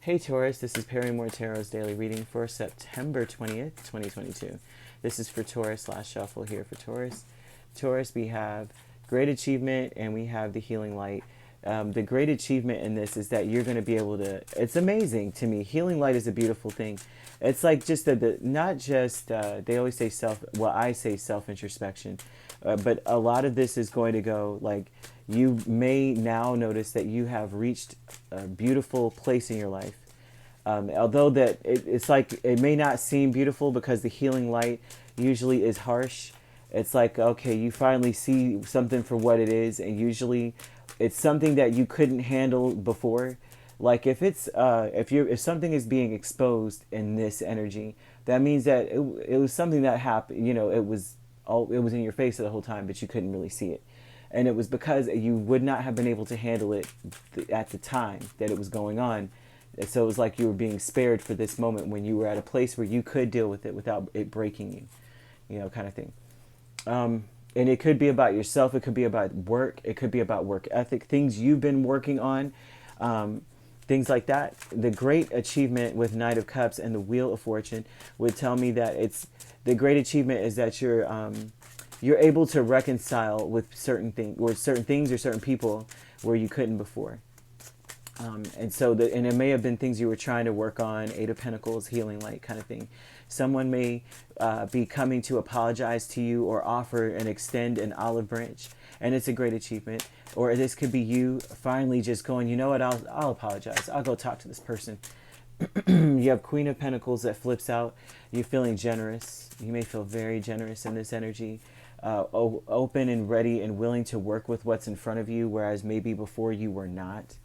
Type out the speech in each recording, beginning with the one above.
Hey Taurus, this is Perrymore Tarot's daily reading for September 20th, 2022. This is for Taurus slash shuffle here for Taurus. Taurus, we have great achievement and we have the healing light. The great achievement in this is that you're going to be able to, it's amazing to me. Healing light is a beautiful thing. It's like just not just, they always say I say self introspection, but a lot of this is going to go like, you may now notice that you have reached a beautiful place in your life. Although that it's like it may not seem beautiful because the healing light usually is harsh. It's like, okay, you finally see something for what it is, and usually it's something that you couldn't handle before. Like if something is being exposed in this energy, that means that it was something that happened. It was in your face the whole time, but you couldn't really see it. And it was because you would not have been able to handle it at the time that it was going on. So it was like you were being spared for this moment when you were at a place where you could deal with it without it breaking you, kind of thing. And it could be about yourself. It could be about work. It could be about work ethic, things you've been working on, things like that. The great achievement with Knight of Cups and the Wheel of Fortune would tell me that the great achievement is that you're able to reconcile with certain things or certain people where you couldn't before. And it may have been things you were trying to work on, Eight of Pentacles, healing light kind of thing. Someone may be coming to apologize to you or offer and extend an olive branch, and it's a great achievement. Or this could be you finally just going, you know what, I'll apologize. I'll go talk to this person. You have Queen of Pentacles that flips out. You're feeling generous. You may feel very generous in this energy. Open and ready and willing to work with what's in front of you, whereas maybe before you were not.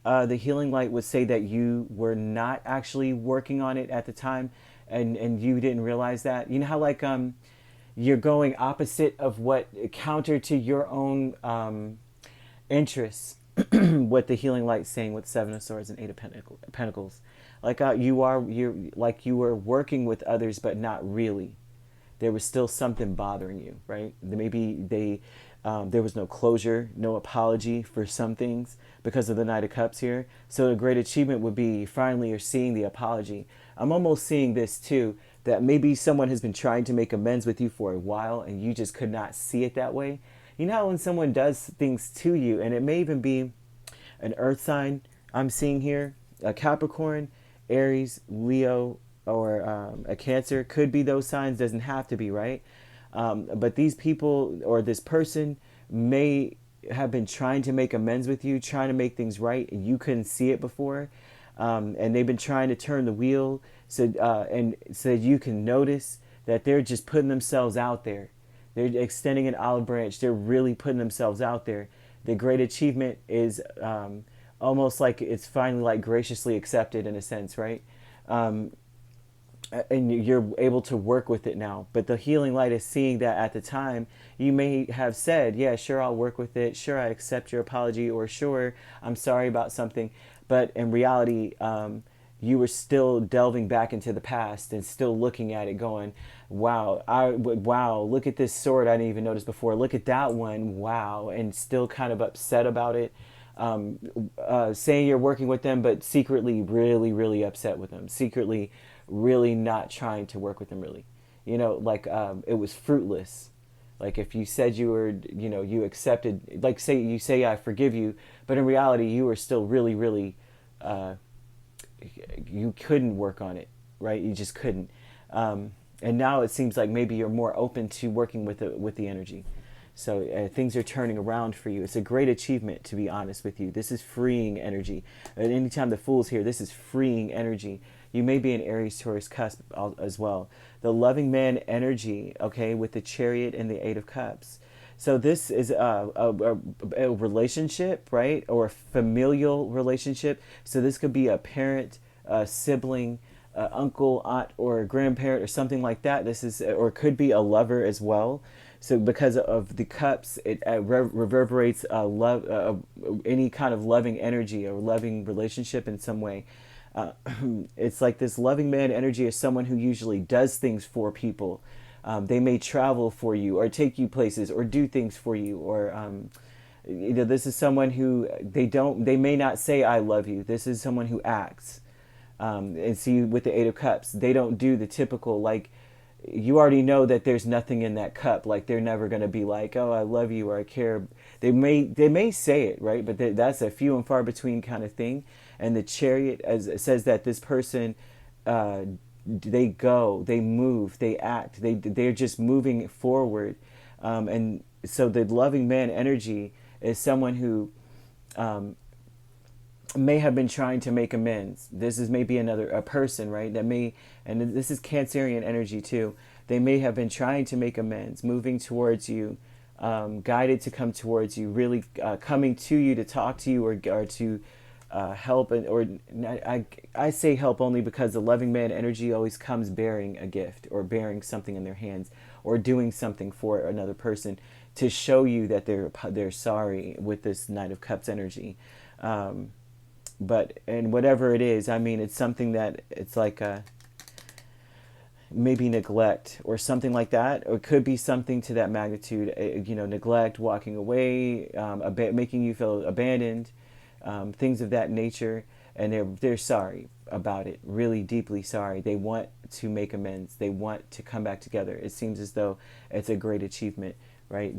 The healing light would say that you were not actually working on it at the time, and you didn't realize that. You know how like you're going opposite of what counter to your own interests. What the healing light's saying with Seven of Swords and Eight of Pentacles, like you were working with others, but not really. There was still something bothering you, right? There was no closure, no apology for some things because of the Knight of Cups here. So a great achievement would be finally you're seeing the apology. I'm almost seeing this too, that maybe someone has been trying to make amends with you for a while and you just could not see it that way. You know how when someone does things to you, and it may even be an earth sign I'm seeing here, a Capricorn, Aries, Leo, or a Cancer, could be those signs, doesn't have to be, right? But these people or this person may have been trying to make amends with you, trying to make things right, and you couldn't see it before. And they've been trying to turn the wheel so that you can notice that they're just putting themselves out there. They're extending an olive branch. They're really putting themselves out there. The great achievement is almost like it's finally like graciously accepted in a sense, right? And you're able to work with it now. But the healing light is seeing that at the time, you may have said, yeah, sure, I'll work with it. Sure, I accept your apology, or sure, I'm sorry about something. But in reality, you were still delving back into the past and still looking at it going, wow, wow, look at this sword I didn't even notice before. Look at that one, wow, and still kind of upset about it. Saying you're working with them, but secretly really, really upset with them. Secretly really not trying to work with them really. Like it was fruitless. Like if you said you were, you accepted, like you say, I forgive you, but in reality, you were still really, really, you couldn't work on it, right? You just couldn't. And now it seems like maybe you're more open to working with the energy. So things are turning around for you. It's a great achievement, to be honest with you. This is freeing energy. And anytime the Fool's here, this is freeing energy. You may be an Aries Taurus cusp as well. The loving man energy, okay, with the Chariot and the Eight of Cups. So this is a relationship, right? Or a familial relationship. So this could be a parent, a sibling, uncle, aunt, or a grandparent, or something like that. Or it could be a lover as well. So because of the cups, it reverberates love, any kind of loving energy or loving relationship in some way. It's like this loving man energy is someone who usually does things for people. They may travel for you or take you places or do things for you. Or this is someone who they may not say I love you. This is someone who acts. And see, with the Eight of Cups, they don't do the typical, like, you already know that there's nothing in that cup. Like, they're never going to be like, oh, I love you or I care. They may say it, right? But that's a few and far between kind of thing. And the Chariot, as it says, that this person, they go, they move, they act, they're just moving forward. And so the loving man energy is someone who may have been trying to make amends. This is maybe a person, right? That may, and this is Cancerian energy too. They may have been trying to make amends, moving towards you, guided to come towards you, really coming to you to talk to you or to help. I say help only because the loving man energy always comes bearing a gift or bearing something in their hands or doing something for another person to show you that they're sorry with this Knight of Cups energy. But, and whatever it is, I mean, it's something that it's like maybe neglect or something like that, or it could be something to that magnitude, neglect, walking away, making you feel abandoned, things of that nature. And they're sorry about it, really deeply sorry. They want to make amends. They want to come back together. It seems as though it's a great achievement, right?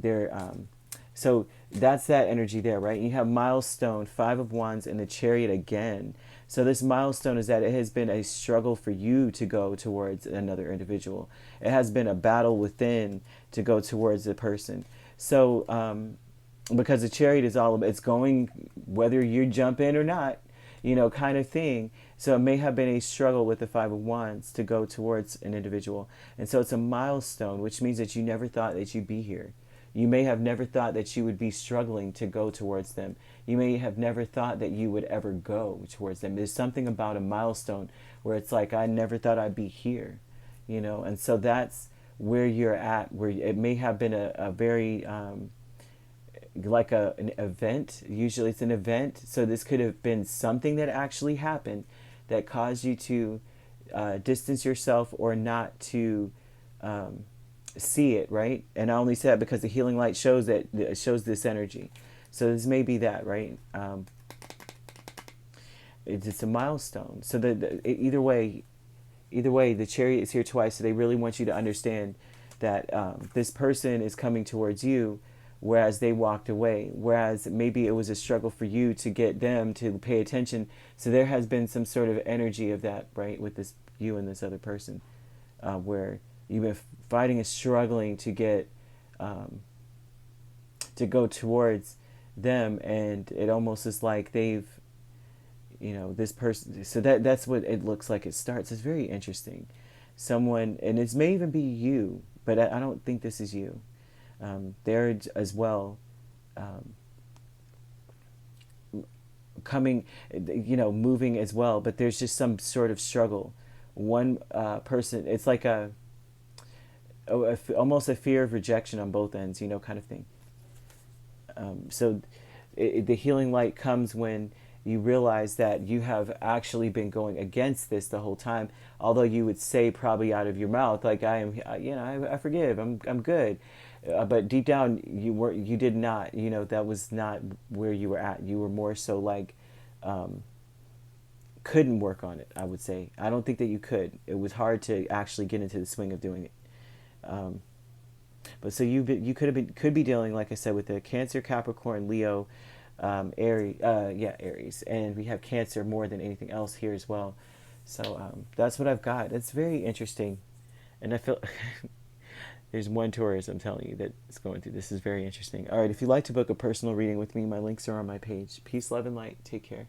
So that's that energy there, right? You have milestone, Five of Wands, and the Chariot again. So this milestone is that it has been a struggle for you to go towards another individual. It has been a battle within to go towards the person. So because the Chariot is all about, it's going whether you jump in or not, kind of thing. So it may have been a struggle with the Five of Wands to go towards an individual. And so it's a milestone, which means that you never thought that you'd be here. You may have never thought that you would be struggling to go towards them. You may have never thought that you would ever go towards them. There's something about a milestone where it's like, I never thought I'd be here, and so that's where you're at, where it may have been a very, like an event. Usually it's an event. So this could have been something that actually happened that caused you to distance yourself or not to see it, right? And I only say that because the healing light shows this energy. So this may be that, right? It's a milestone. So either way, the Chariot is here twice. So they really want you to understand that this person is coming towards you, whereas they walked away. Whereas maybe it was a struggle for you to get them to pay attention. So there has been some sort of energy of that, right, with this you and this other person, where you've been fighting and struggling to get to go towards them, and it almost is like they've, this person. So that's what it looks like. It starts. It's very interesting. Someone, and it may even be you, but I don't think this is you. They're as well coming, moving as well, but there's just some sort of struggle. One person, it's like almost a fear of rejection on both ends, kind of thing. So the healing light comes when you realize that you have actually been going against this the whole time, although you would say probably out of your mouth, like, I am, I forgive, I'm good. But deep down, you did not, that was not where you were at. You were more so like, couldn't work on it, I would say. I don't think that you could. It was hard to actually get into the swing of doing it. But so you could be dealing, like I said, with the Cancer, Capricorn, Leo, Aries, and we have Cancer more than anything else here as well. So that's what I've got. It's very interesting, and I feel there's one Taurus, I'm telling you, that's going through this. Is very interesting. All right, if you'd like to book a personal reading with me, my links are on my page. Peace, love, and light. Take care.